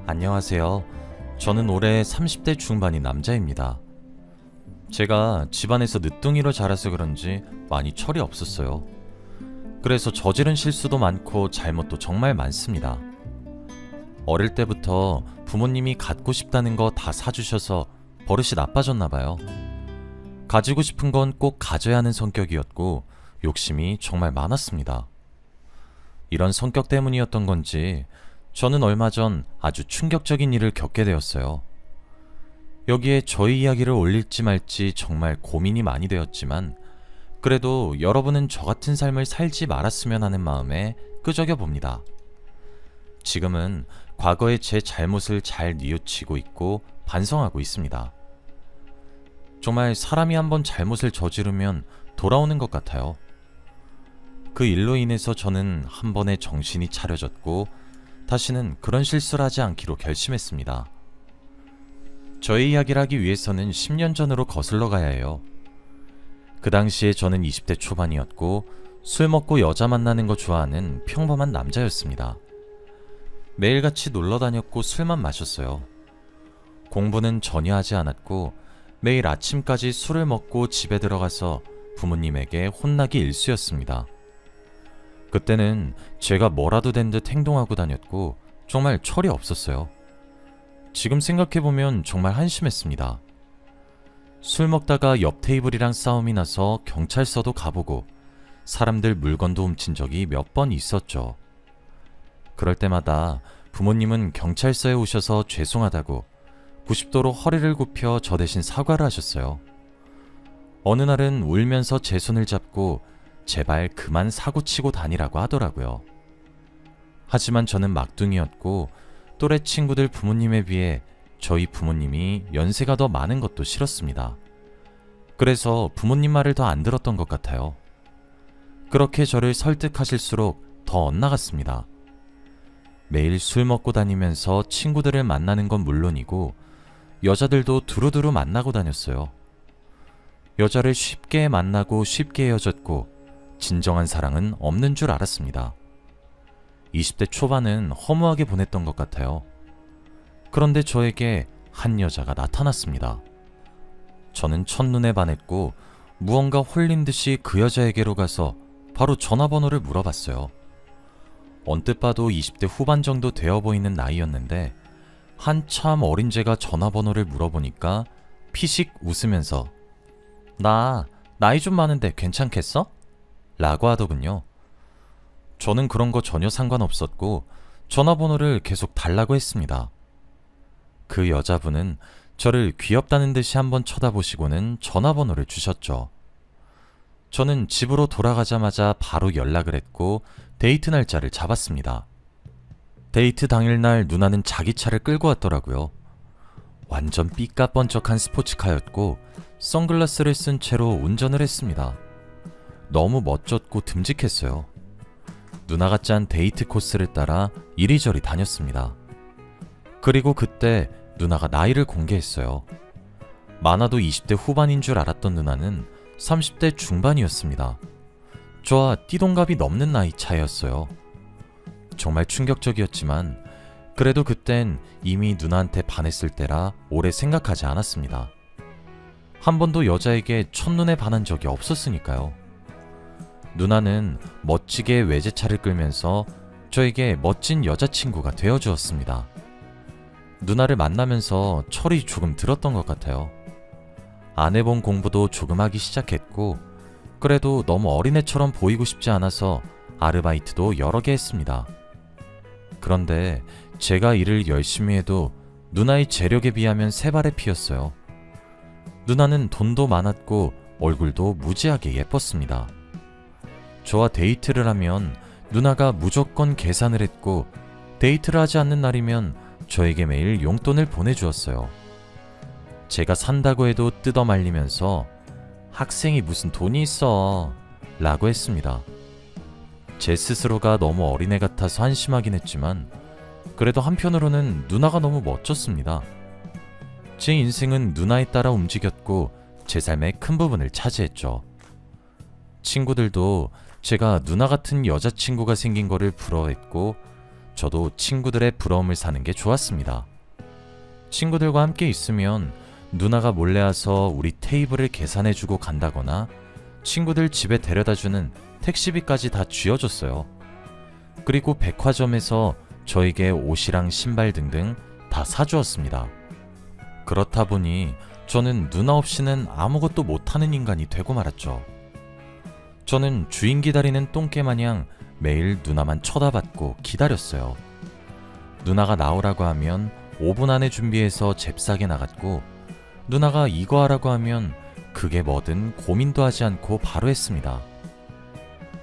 안녕하세요. 저는 올해 30대 중반인 남자입니다. 제가 집안에서 늦둥이로 자라서 그런지 많이 철이 없었어요. 그래서 저지른 실수도 많고 잘못도 정말 많습니다. 어릴 때부터 부모님이 갖고 싶다는 거 다 사주셔서 버릇이 나빠졌나 봐요. 가지고 싶은 건 꼭 가져야 하는 성격이었고 욕심이 정말 많았습니다. 이런 성격 때문이었던 건지 저는 얼마 전 아주 충격적인 일을 겪게 되었어요. 여기에 저희 이야기를 올릴지 말지 정말 고민이 많이 되었지만 그래도 여러분은 저 같은 삶을 살지 말았으면 하는 마음에 끄적여 봅니다. 지금은 과거의 제 잘못을 잘 뉘우치고 있고 반성하고 있습니다. 정말 사람이 한번 잘못을 저지르면 돌아오는 것 같아요. 그 일로 인해서 저는 한 번에 정신이 차려졌고 다시는 그런 실수를 하지 않기로 결심했습니다. 저의 이야기를 하기 위해서는 10년 전으로 거슬러 가야 해요. 그 당시에 저는 20대 초반이었고 술 먹고 여자 만나는 거 좋아하는 평범한 남자였습니다. 매일같이 놀러 다녔고 술만 마셨어요. 공부는 전혀 하지 않았고 매일 아침까지 술을 먹고 집에 들어가서 부모님에게 혼나기 일쑤였습니다. 그때는 제가 뭐라도 된 듯 행동하고 다녔고 정말 철이 없었어요. 지금 생각해보면 정말 한심했습니다. 술 먹다가 옆 테이블이랑 싸움이 나서 경찰서도 가보고 사람들 물건도 훔친 적이 몇 번 있었죠. 그럴 때마다 부모님은 경찰서에 오셔서 죄송하다고 90도로 허리를 굽혀 저 대신 사과를 하셨어요. 어느 날은 울면서 제 손을 잡고 제발 그만 사고치고 다니라고 하더라고요. 하지만 저는 막둥이였고 또래 친구들 부모님에 비해 저희 부모님이 연세가 더 많은 것도 싫었습니다. 그래서 부모님 말을 더 안 들었던 것 같아요. 그렇게 저를 설득하실수록 더 엇나갔습니다. 매일 술 먹고 다니면서 친구들을 만나는 건 물론이고 여자들도 두루두루 만나고 다녔어요. 여자를 쉽게 만나고 쉽게 헤어졌고 진정한 사랑은 없는 줄 알았습니다. 20대 초반은 허무하게 보냈던 것 같아요. 그런데 저에게 한 여자가 나타났습니다. 저는 첫눈에 반했고 무언가 홀린 듯이 그 여자에게로 가서 바로 전화번호를 물어봤어요. 언뜻 봐도 20대 후반 정도 되어 보이는 나이였는데 한참 어린 제가 전화번호를 물어보니까 피식 웃으면서 나 나이 좀 많은데 괜찮겠어? 라고 하더군요. 저는 그런 거 전혀 상관없었고 전화번호를 계속 달라고 했습니다. 그 여자분은 저를 귀엽다는 듯이 한번 쳐다보시고는 전화번호를 주셨죠. 저는 집으로 돌아가자마자 바로 연락을 했고 데이트 날짜를 잡았습니다. 데이트 당일날 누나는 자기 차를 끌고 왔더라고요. 완전 삐까뻔쩍한 스포츠카였고 선글라스를 쓴 채로 운전을 했습니다. 너무 멋졌고 듬직했어요. 누나가 짠 데이트 코스를 따라 이리저리 다녔습니다. 그리고 그때 누나가 나이를 공개했어요. 많아도 20대 후반인 줄 알았던 누나는 30대 중반이었습니다. 저와 띠동갑이 넘는 나이 차이였어요. 정말 충격적이었지만 그래도 그땐 이미 누나한테 반했을 때라 오래 생각하지 않았습니다. 한 번도 여자에게 첫눈에 반한 적이 없었으니까요. 누나는 멋지게 외제차를 끌면서 저에게 멋진 여자친구가 되어주었습니다. 누나를 만나면서 철이 조금 들었던 것 같아요. 안 해본 공부도 조금 하기 시작했고 그래도 너무 어린애처럼 보이고 싶지 않아서 아르바이트도 여러 개 했습니다. 그런데 제가 일을 열심히 해도 누나의 재력에 비하면 세 발의 피였어요. 누나는 돈도 많았고 얼굴도 무지하게 예뻤습니다. 저와 데이트를 하면 누나가 무조건 계산을 했고 데이트를 하지 않는 날이면 저에게 매일 용돈을 보내주었어요. 제가 산다고 해도 뜯어 말리면서 학생이 무슨 돈이 있어 라고 했습니다. 제 스스로가 너무 어린애 같아서 한심하긴 했지만 그래도 한편으로는 누나가 너무 멋졌습니다. 제 인생은 누나에 따라 움직였고 제 삶의 큰 부분을 차지했죠. 친구들도 제가 누나 같은 여자친구가 생긴 거를 부러워했고 저도 친구들의 부러움을 사는 게 좋았습니다. 친구들과 함께 있으면 누나가 몰래 와서 우리 테이블을 계산해주고 간다거나 친구들 집에 데려다주는 택시비까지 다 쥐어줬어요. 그리고 백화점에서 저에게 옷이랑 신발 등등 다 사주었습니다. 그렇다 보니 저는 누나 없이는 아무것도 못하는 인간이 되고 말았죠. 저는 주인 기다리는 똥개 마냥 매일 누나만 쳐다봤고 기다렸어요. 누나가 나오라고 하면 5분 안에 준비해서 잽싸게 나갔고, 누나가 이거 하라고 하면 그게 뭐든 고민도 하지 않고 바로 했습니다.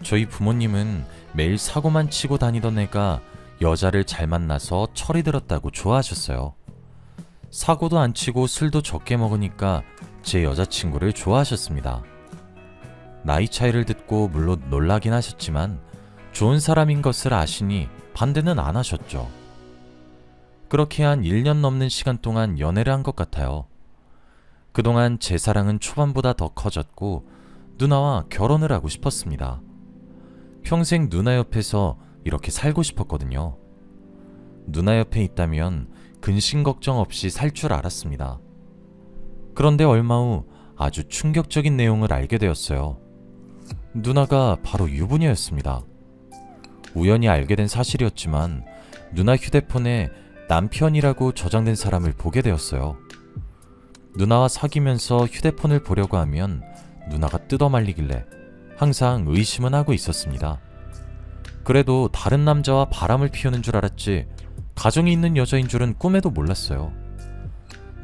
저희 부모님은 매일 사고만 치고 다니던 애가 여자를 잘 만나서 철이 들었다고 좋아하셨어요. 사고도 안 치고 술도 적게 먹으니까 제 여자친구를 좋아하셨습니다. 나이 차이를 듣고 물론 놀라긴 하셨지만 좋은 사람인 것을 아시니 반대는 안 하셨죠. 그렇게 한 1년 넘는 시간 동안 연애를 한 것 같아요. 그동안 제 사랑은 초반보다 더 커졌고 누나와 결혼을 하고 싶었습니다. 평생 누나 옆에서 이렇게 살고 싶었거든요. 누나 옆에 있다면 근심 걱정 없이 살 줄 알았습니다. 그런데 얼마 후 아주 충격적인 내용을 알게 되었어요. 누나가 바로 유부녀였습니다. 우연히 알게 된 사실이었지만 누나 휴대폰에 남편이라고 저장된 사람을 보게 되었어요. 누나와 사귀면서 휴대폰을 보려고 하면 누나가 뜯어말리길래 항상 의심은 하고 있었습니다. 그래도 다른 남자와 바람을 피우는 줄 알았지 가정이 있는 여자인 줄은 꿈에도 몰랐어요.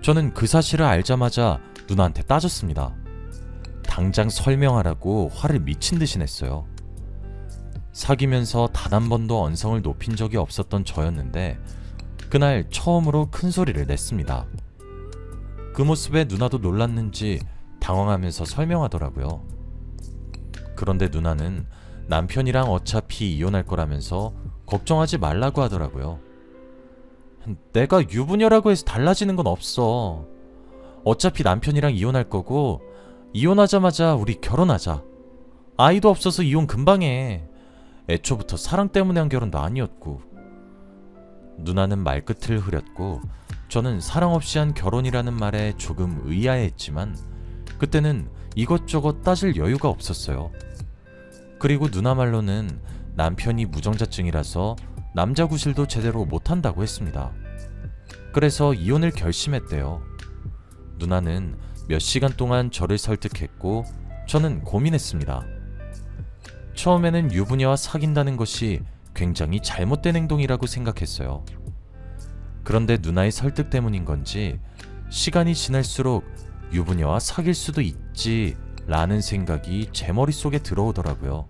저는 그 사실을 알자마자 누나한테 따졌습니다. 당장 설명하라고 화를 미친 듯이 냈어요. 사귀면서 단 한 번도 언성을 높인 적이 없었던 저였는데 그날 처음으로 큰 소리를 냈습니다. 그 모습에 누나도 놀랐는지 당황하면서 설명하더라고요. 그런데 누나는 남편이랑 어차피 이혼할 거라면서 걱정하지 말라고 하더라고요. 내가 유부녀라고 해서 달라지는 건 없어. 어차피 남편이랑 이혼할 거고 이혼하자마자 우리 결혼하자. 아이도 없어서 이혼 금방 해. 애초부터 사랑 때문에 한 결혼도 아니었고. 누나는 말끝을 흐렸고 저는 사랑 없이 한 결혼이라는 말에 조금 의아해했지만 그때는 이것저것 따질 여유가 없었어요. 그리고 누나 말로는 남편이 무정자증이라서 남자 구실도 제대로 못한다고 했습니다. 그래서 이혼을 결심했대요. 누나는 몇 시간 동안 저를 설득했고 저는 고민했습니다. 처음에는 유부녀와 사귄다는 것이 굉장히 잘못된 행동이라고 생각했어요. 그런데 누나의 설득 때문인 건지 시간이 지날수록 유부녀와 사귈 수도 있지 라는 생각이 제 머릿속에 들어오더라고요.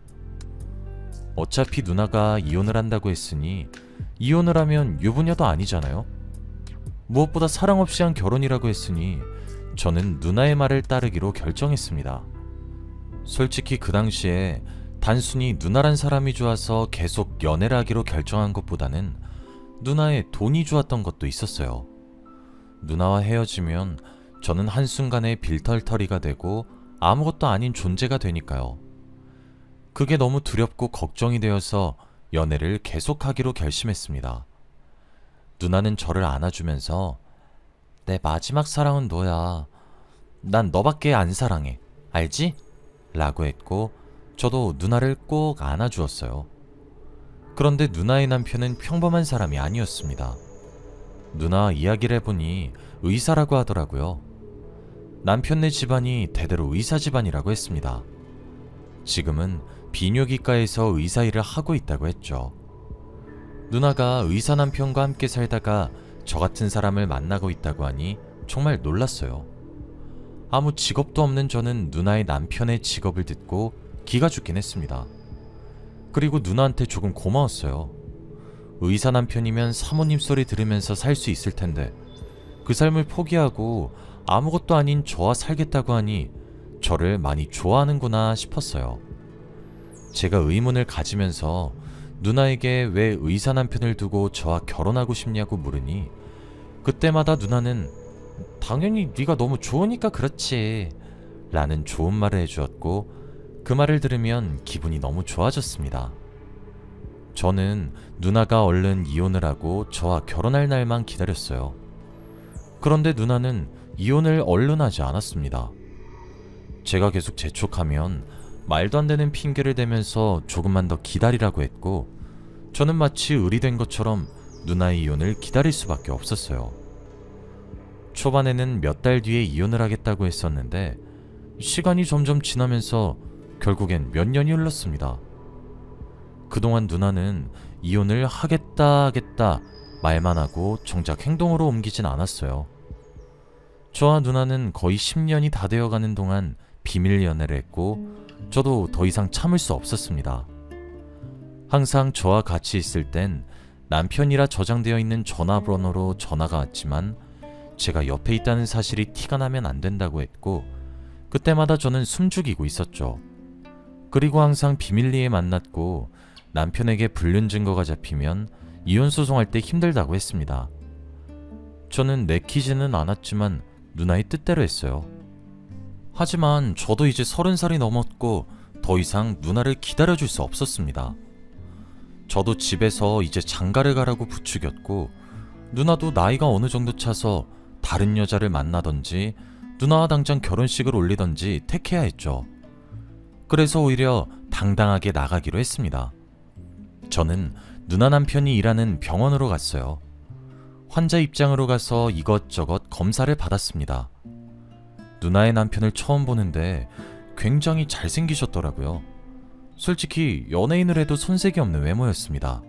어차피 누나가 이혼을 한다고 했으니 이혼을 하면 유부녀도 아니잖아요. 무엇보다 사랑 없이 한 결혼이라고 했으니 저는 누나의 말을 따르기로 결정했습니다. 솔직히 그 당시에 단순히 누나란 사람이 좋아서 계속 연애를 하기로 결정한 것보다는 누나의 돈이 좋았던 것도 있었어요. 누나와 헤어지면 저는 한순간에 빌털터리가 되고 아무것도 아닌 존재가 되니까요. 그게 너무 두렵고 걱정이 되어서 연애를 계속하기로 결심했습니다. 누나는 저를 안아주면서 내 마지막 사랑은 너야. 난 너밖에 안 사랑해. 알지? 라고 했고 저도 누나를 꼭 안아주었어요. 그런데 누나의 남편은 평범한 사람이 아니었습니다. 누나 이야기를 해보니 의사라고 하더라고요. 남편네 집안이 대대로 의사 집안이라고 했습니다. 지금은 비뇨기과에서 의사 일을 하고 있다고 했죠. 누나가 의사 남편과 함께 살다가 저 같은 사람을 만나고 있다고 하니 정말 놀랐어요. 아무 직업도 없는 저는 누나의 남편의 직업을 듣고 기가 죽긴 했습니다. 그리고 누나한테 조금 고마웠어요. 의사 남편이면 사모님 소리 들으면서 살 수 있을 텐데 그 삶을 포기하고 아무것도 아닌 저와 살겠다고 하니 저를 많이 좋아하는구나 싶었어요. 제가 의문을 가지면서 누나에게 왜 의사 남편을 두고 저와 결혼하고 싶냐고 물으니 그때마다 누나는 당연히 네가 너무 좋으니까 그렇지 라는 좋은 말을 해주었고 그 말을 들으면 기분이 너무 좋아졌습니다. 저는 누나가 얼른 이혼을 하고 저와 결혼할 날만 기다렸어요. 그런데 누나는 이혼을 얼른 하지 않았습니다. 제가 계속 재촉하면 말도 안 되는 핑계를 대면서 조금만 더 기다리라고 했고, 저는 마치 을이 된 것처럼 누나의 이혼을 기다릴 수밖에 없었어요. 초반에는 몇 달 뒤에 이혼을 하겠다고 했었는데 시간이 점점 지나면서 결국엔 몇 년이 흘렀습니다. 그동안 누나는 이혼을 하겠다 말만 하고 정작 행동으로 옮기진 않았어요. 저와 누나는 거의 10년이 다 되어가는 동안 비밀 연애를 했고, 저도 더 이상 참을 수 없었습니다. 항상 저와 같이 있을 땐 남편이라 저장되어 있는 전화번호로 전화가 왔지만 제가 옆에 있다는 사실이 티가 나면 안 된다고 했고, 그때마다 저는 숨죽이고 있었죠. 그리고 항상 비밀리에 만났고 남편에게 불륜 증거가 잡히면 이혼 소송할 때 힘들다고 했습니다. 저는 내키지는 않았지만 누나의 뜻대로 했어요. 하지만 저도 이제 30살이 넘었고 더 이상 누나를 기다려줄 수 없었습니다. 저도 집에서 이제 장가를 가라고 부추겼고, 누나도 나이가 어느 정도 차서 다른 여자를 만나던지 누나와 당장 결혼식을 올리던지 택해야 했죠. 그래서 오히려 당당하게 나가기로 했습니다. 저는 누나 남편이 일하는 병원으로 갔어요. 환자 입장으로 가서 이것저것 검사를 받았습니다. 누나의 남편을 처음 보는데 굉장히 잘생기셨더라고요. 솔직히 연예인을 해도 손색이 없는 외모였습니다.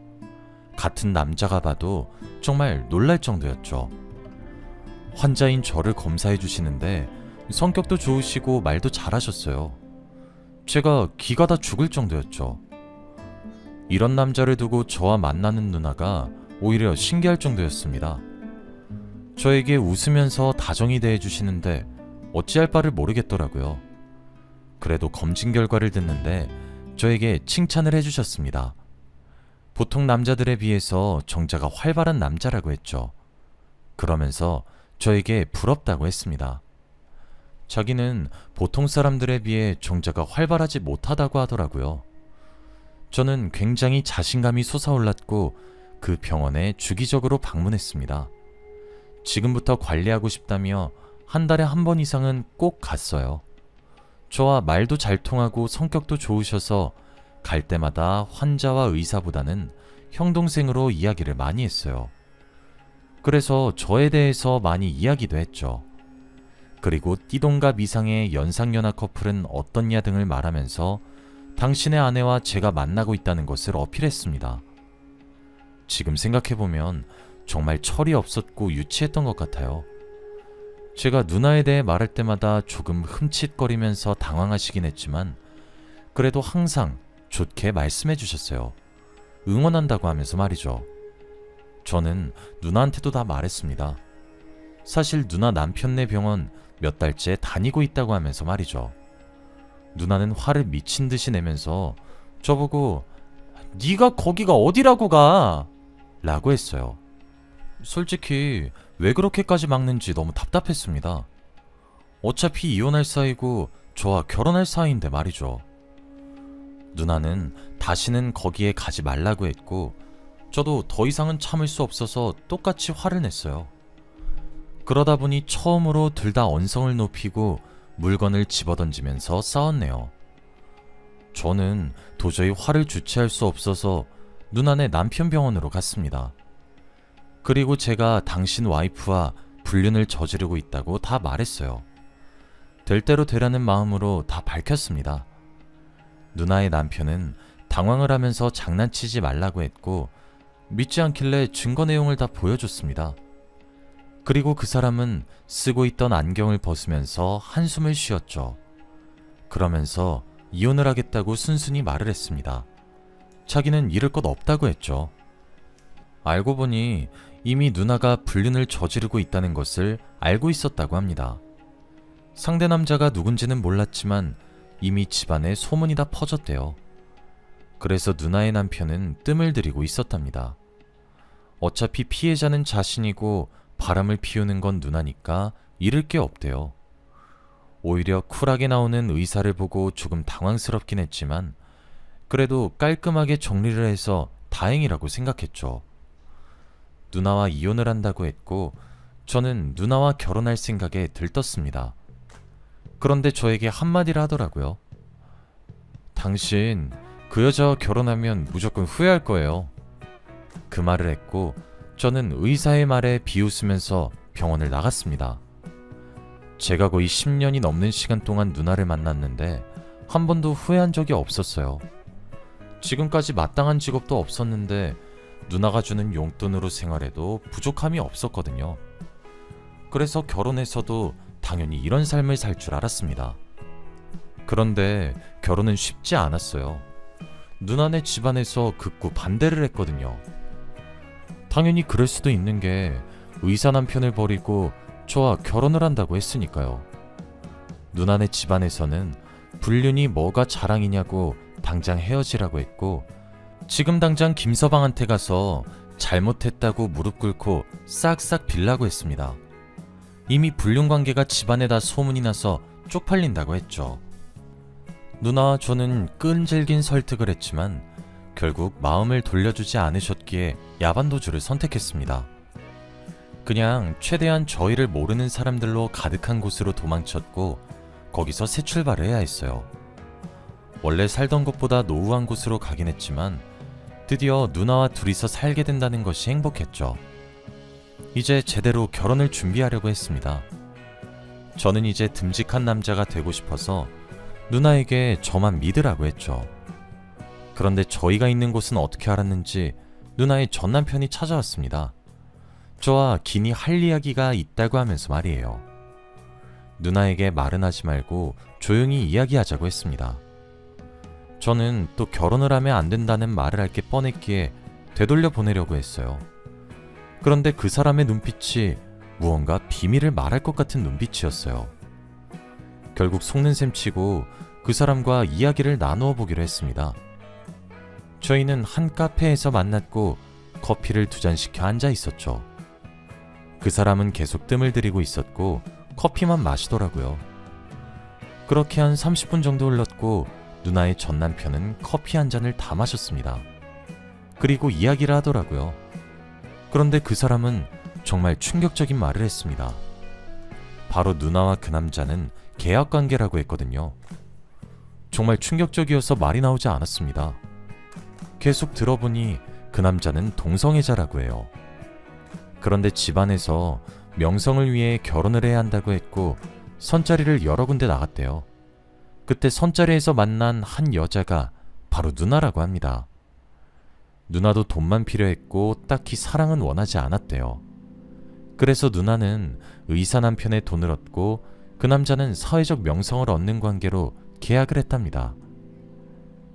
같은 남자가 봐도 정말 놀랄 정도였죠. 환자인 저를 검사해 주시는데 성격도 좋으시고 말도 잘하셨어요. 제가 기가 다 죽을 정도였죠. 이런 남자를 두고 저와 만나는 누나가 오히려 신기할 정도였습니다. 저에게 웃으면서 다정히 대해주시는데 어찌할 바를 모르겠더라고요. 그래도 검진 결과를 듣는데 저에게 칭찬을 해주셨습니다. 보통 남자들에 비해서 정자가 활발한 남자라고 했죠. 그러면서 저에게 부럽다고 했습니다. 자기는 보통 사람들에 비해 정자가 활발하지 못하다고 하더라고요. 저는 굉장히 자신감이 솟아올랐고 그 병원에 주기적으로 방문했습니다. 지금부터 관리하고 싶다며 한 달에 한 번 이상은 꼭 갔어요. 저와 말도 잘 통하고 성격도 좋으셔서 갈 때마다 환자와 의사보다는 형 동생으로 이야기를 많이 했어요. 그래서 저에 대해서 많이 이야기도 했죠. 그리고 띠동갑 이상의 연상연하 커플은 어떻냐 등을 말하면서 당신의 아내와 제가 만나고 있다는 것을 어필했습니다. 지금 생각해보면 정말 철이 없었고 유치했던 것 같아요. 제가 누나에 대해 말할 때마다 조금 흠칫거리면서 당황하시긴 했지만 그래도 항상 좋게 말씀해 주셨어요. 응원한다고 하면서 말이죠. 저는 누나한테도 다 말했습니다. 사실 누나 남편네 병원 몇 달째 다니고 있다고 하면서 말이죠. 누나는 화를 미친 듯이 내면서 저보고 네가 거기가 어디라고 가? 라고 했어요. 솔직히 왜 그렇게까지 막는지 너무 답답했습니다. 어차피 이혼할 사이고 저와 결혼할 사이인데 말이죠. 누나는 다시는 거기에 가지 말라고 했고 저도 더 이상은 참을 수 없어서 똑같이 화를 냈어요. 그러다 보니 처음으로 둘 다 언성을 높이고 물건을 집어던지면서 싸웠네요. 저는 도저히 화를 주체할 수 없어서 누나네 남편 병원으로 갔습니다. 그리고 제가 당신 와이프와 불륜을 저지르고 있다고 다 말했어요. 될 대로 되라는 마음으로 다 밝혔습니다. 누나의 남편은 당황을 하면서 장난치지 말라고 했고 믿지 않길래 증거 내용을 다 보여줬습니다. 그리고 그 사람은 쓰고 있던 안경을 벗으면서 한숨을 쉬었죠. 그러면서 이혼을 하겠다고 순순히 말을 했습니다. 자기는 잃을 것 없다고 했죠. 알고 보니 이미 누나가 불륜을 저지르고 있다는 것을 알고 있었다고 합니다. 상대 남자가 누군지는 몰랐지만 이미 집안에 소문이 다 퍼졌대요. 그래서 누나의 남편은 뜸을 들이고 있었답니다. 어차피 피해자는 자신이고 바람을 피우는 건 누나니까 잃을 게 없대요. 오히려 쿨하게 나오는 의사를 보고 조금 당황스럽긴 했지만 그래도 깔끔하게 정리를 해서 다행이라고 생각했죠. 누나와 이혼을 한다고 했고 저는 누나와 결혼할 생각에 들떴습니다. 그런데 저에게 한마디를 하더라고요. 당신 그 여자와 결혼하면 무조건 후회할 거예요. 그 말을 했고 저는 의사의 말에 비웃으면서 병원을 나갔습니다. 제가 거의 10년이 넘는 시간 동안 누나를 만났는데 한 번도 후회한 적이 없었어요. 지금까지 마땅한 직업도 없었는데 누나가 주는 용돈으로 생활해도 부족함이 없었거든요. 그래서 결혼해서도 당연히 이런 삶을 살 줄 알았습니다. 그런데 결혼은 쉽지 않았어요. 누나네 집안에서 극구 반대를 했거든요. 당연히 그럴 수도 있는 게 의사 남편을 버리고 저와 결혼을 한다고 했으니까요. 누나네 집안에서는 불륜이 뭐가 자랑이냐고 당장 헤어지라고 했고 지금 당장 김서방한테 가서 잘못했다고 무릎 꿇고 싹싹 빌라고 했습니다. 이미 불륜 관계가 집안에 다 소문이 나서 쪽팔린다고 했죠. 누나와 저는 끈질긴 설득을 했지만 결국 마음을 돌려주지 않으셨기에 야반도주를 선택했습니다. 그냥 최대한 저희를 모르는 사람들로 가득한 곳으로 도망쳤고 거기서 새 출발을 해야 했어요. 원래 살던 곳보다 노후한 곳으로 가긴 했지만 드디어 누나와 둘이서 살게 된다는 것이 행복했죠. 이제 제대로 결혼을 준비하려고 했습니다. 저는 이제 듬직한 남자가 되고 싶어서 누나에게 저만 믿으라고 했죠. 그런데 저희가 있는 곳은 어떻게 알았는지 누나의 전 남편이 찾아왔습니다. 저와 긴히 할 이야기가 있다고 하면서 말이에요. 누나에게 말은 하지 말고 조용히 이야기하자고 했습니다. 저는 또 결혼을 하면 안 된다는 말을 할 게 뻔했기에 되돌려 보내려고 했어요. 그런데 그 사람의 눈빛이 무언가 비밀을 말할 것 같은 눈빛이었어요. 결국 속는 셈 치고 그 사람과 이야기를 나누어 보기로 했습니다. 저희는 한 카페에서 만났고 커피를 2잔 시켜 앉아 있었죠. 그 사람은 계속 뜸을 들이고 있었고 커피만 마시더라고요. 그렇게 한 30분 정도 흘렀고 누나의 전 남편은 커피 한 잔을 다 마셨습니다. 그리고 이야기를 하더라고요. 그런데 그 사람은 정말 충격적인 말을 했습니다. 바로 누나와 그 남자는 계약 관계라고 했거든요. 정말 충격적이어서 말이 나오지 않았습니다. 계속 들어보니 그 남자는 동성애자라고 해요. 그런데 집안에서 명성을 위해 결혼을 해야 한다고 했고 선자리를 여러 군데 나갔대요. 그때 선자리에서 만난 한 여자가 바로 누나라고 합니다. 누나도 돈만 필요했고 딱히 사랑은 원하지 않았대요. 그래서 누나는 의사 남편의 돈을 얻고 그 남자는 사회적 명성을 얻는 관계로 계약을 했답니다.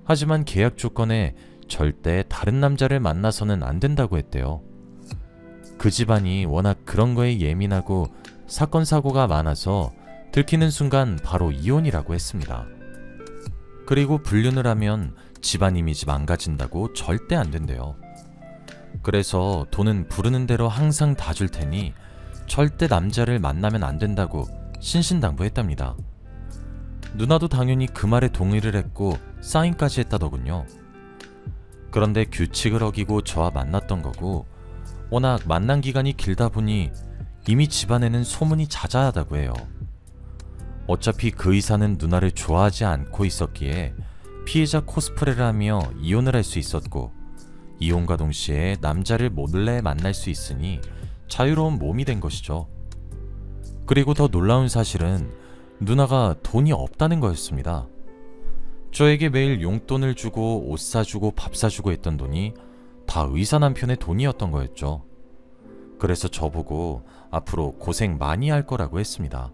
하지만 계약 조건에 절대 다른 남자를 만나서는 안 된다고 했대요. 그 집안이 워낙 그런 거에 예민하고 사건 사고가 많아서 들키는 순간 바로 이혼이라고 했습니다. 그리고 불륜을 하면 집안 이미지 망가진다고 절대 안 된대요. 그래서 돈은 부르는 대로 항상 다 줄 테니 절대 남자를 만나면 안 된다고 신신당부했답니다. 누나도 당연히 그 말에 동의를 했고 사인까지 했다더군요. 그런데 규칙을 어기고 저와 만났던 거고 워낙 만난 기간이 길다 보니 이미 집안에는 소문이 자자하다고 해요. 어차피 그 의사는 누나를 좋아하지 않고 있었기에 피해자 코스프레를 하며 이혼을 할 수 있었고 이혼과 동시에 남자를 몰래 만날 수 있으니 자유로운 몸이 된 것이죠. 그리고 더 놀라운 사실은 누나가 돈이 없다는 거였습니다. 저에게 매일 용돈을 주고 옷 사주고 밥 사주고 했던 돈이 다 의사 남편의 돈이었던 거였죠. 그래서 저보고 앞으로 고생 많이 할 거라고 했습니다.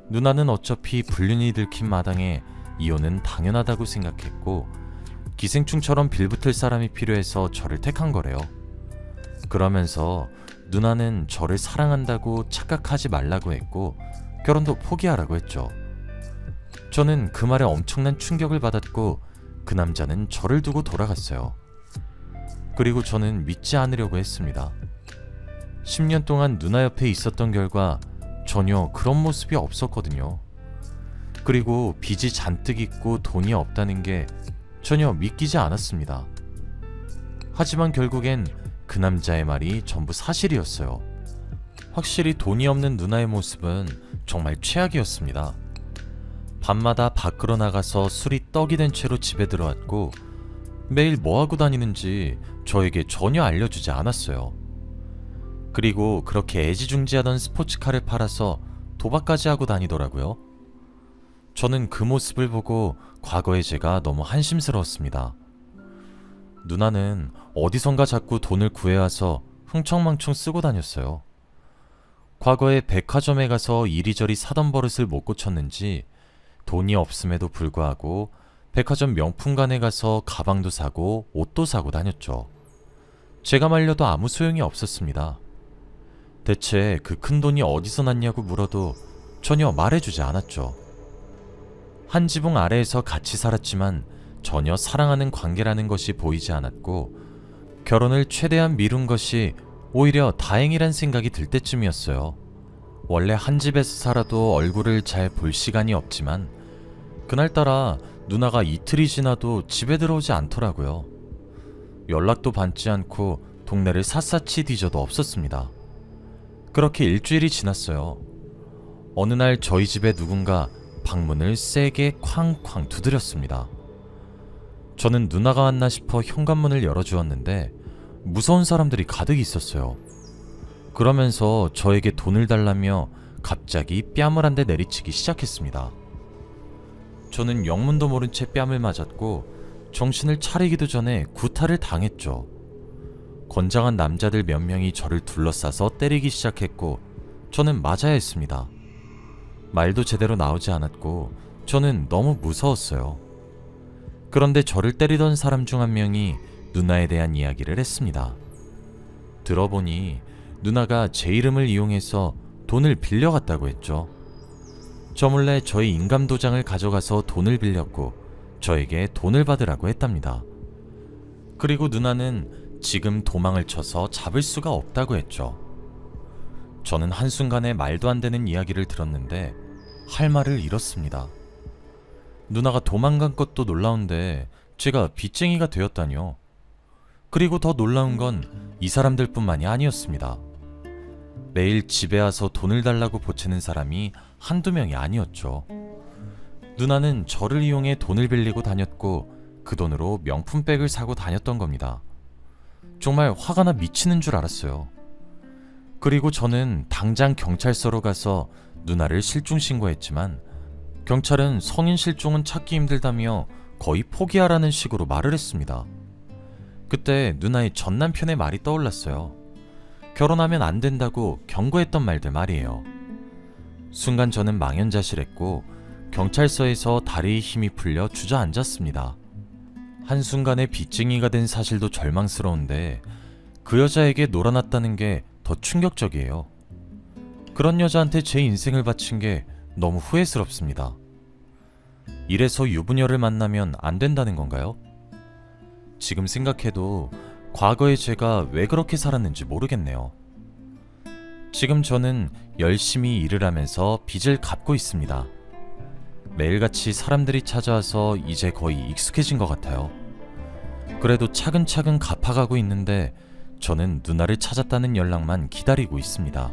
누나는 어차피 불륜이 들킨 마당에 이혼은 당연하다고 생각했고 기생충처럼 빌붙을 사람이 필요해서 저를 택한 거래요. 그러면서 누나는 저를 사랑한다고 착각하지 말라고 했고 결혼도 포기하라고 했죠. 저는 그 말에 엄청난 충격을 받았고 그 남자는 저를 두고 돌아갔어요. 그리고 저는 믿지 않으려고 했습니다. 10년 동안 누나 옆에 있었던 결과 전혀 그런 모습이 없었거든요. 그리고 빚이 잔뜩 있고 돈이 없다는 게 전혀 믿기지 않았습니다. 하지만 결국엔 그 남자의 말이 전부 사실이었어요. 확실히 돈이 없는 누나의 모습은 정말 최악이었습니다. 밤마다 밖으로 나가서 술이 떡이 된 채로 집에 들어왔고 매일 뭐하고 다니는지 저에게 전혀 알려주지 않았어요. 그리고 그렇게 애지중지하던 스포츠카를 팔아서 도박까지 하고 다니더라고요. 저는 그 모습을 보고 과거의 제가 너무 한심스러웠습니다. 누나는 어디선가 자꾸 돈을 구해와서 흥청망청 쓰고 다녔어요. 과거에 백화점에 가서 이리저리 사던 버릇을 못 고쳤는지 돈이 없음에도 불구하고 백화점 명품관에 가서 가방도 사고 옷도 사고 다녔죠. 제가 말려도 아무 소용이 없었습니다. 대체 그 큰 돈이 어디서 났냐고 물어도 전혀 말해주지 않았죠. 한 지붕 아래에서 같이 살았지만 전혀 사랑하는 관계라는 것이 보이지 않았고 결혼을 최대한 미룬 것이 오히려 다행이란 생각이 들 때쯤이었어요. 원래 한 집에서 살아도 얼굴을 잘 볼 시간이 없지만 그날따라 누나가 이틀이 지나도 집에 들어오지 않더라고요. 연락도 받지 않고 동네를 샅샅이 뒤져도 없었습니다. 그렇게 일주일이 지났어요. 어느 날 저희 집에 누군가 방문을 세게 쾅쾅 두드렸습니다. 저는 누나가 왔나 싶어 현관문을 열어주었는데 무서운 사람들이 가득 있었어요. 그러면서 저에게 돈을 달라며 갑자기 뺨을 한 대 내리치기 시작했습니다. 저는 영문도 모른 채 뺨을 맞았고 정신을 차리기도 전에 구타를 당했죠. 건장한 남자들 몇 명이 저를 둘러싸서 때리기 시작했고 저는 맞아야 했습니다. 말도 제대로 나오지 않았고 저는 너무 무서웠어요. 그런데 저를 때리던 사람 중 한 명이 누나에 대한 이야기를 했습니다. 들어보니 누나가 제 이름을 이용해서 돈을 빌려갔다고 했죠. 저 몰래 저희 인감도장을 가져가서 돈을 빌렸고 저에게 돈을 받으라고 했답니다. 그리고 누나는 지금 도망을 쳐서 잡을 수가 없다고 했죠. 저는 한순간에 말도 안 되는 이야기를 들었는데 할 말을 잃었습니다. 누나가 도망간 것도 놀라운데 제가 빚쟁이가 되었다뇨. 그리고 더 놀라운 건 이 사람들 뿐만이 아니었습니다. 매일 집에 와서 돈을 달라고 보채는 사람이 한두 명이 아니었죠. 누나는 저를 이용해 돈을 빌리고 다녔고 그 돈으로 명품백을 사고 다녔던 겁니다. 정말 화가 나 미치는 줄 알았어요. 그리고 저는 당장 경찰서로 가서 누나를 실종 신고했지만 경찰은 성인 실종은 찾기 힘들다며 거의 포기하라는 식으로 말을 했습니다. 그때 누나의 전 남편의 말이 떠올랐어요. 결혼하면 안 된다고 경고했던 말들 말이에요. 순간 저는 망연자실했고 경찰서에서 다리에 힘이 풀려 주저앉았습니다. 한순간에 빚쟁이가 된 사실도 절망스러운데 그 여자에게 놀아났다는 게 더 충격적이에요. 그런 여자한테 제 인생을 바친 게 너무 후회스럽습니다. 이래서 유부녀를 만나면 안 된다는 건가요? 지금 생각해도 과거의 제가 왜 그렇게 살았는지 모르겠네요. 지금 저는 열심히 일을 하면서 빚을 갚고 있습니다. 매일같이 사람들이 찾아와서 이제 거의 익숙해진 것 같아요. 그래도 차근차근 갚아가고 있는데 저는 누나를 찾았다는 연락만 기다리고 있습니다.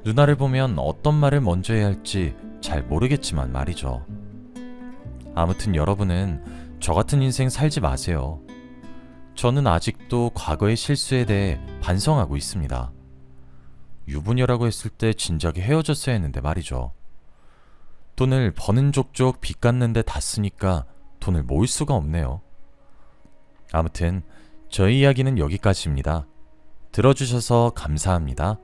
누나를 보면 어떤 말을 먼저 해야 할지 잘 모르겠지만 말이죠. 아무튼 여러분은 저 같은 인생 살지 마세요. 저는 아직도 과거의 실수에 대해 반성하고 있습니다. 유부녀라고 했을 때 진작에 헤어졌어야 했는데 말이죠. 돈을 버는 족족 빚 갚는데 다 쓰니까 돈을 모을 수가 없네요. 아무튼 저희 이야기는 여기까지입니다. 들어주셔서 감사합니다.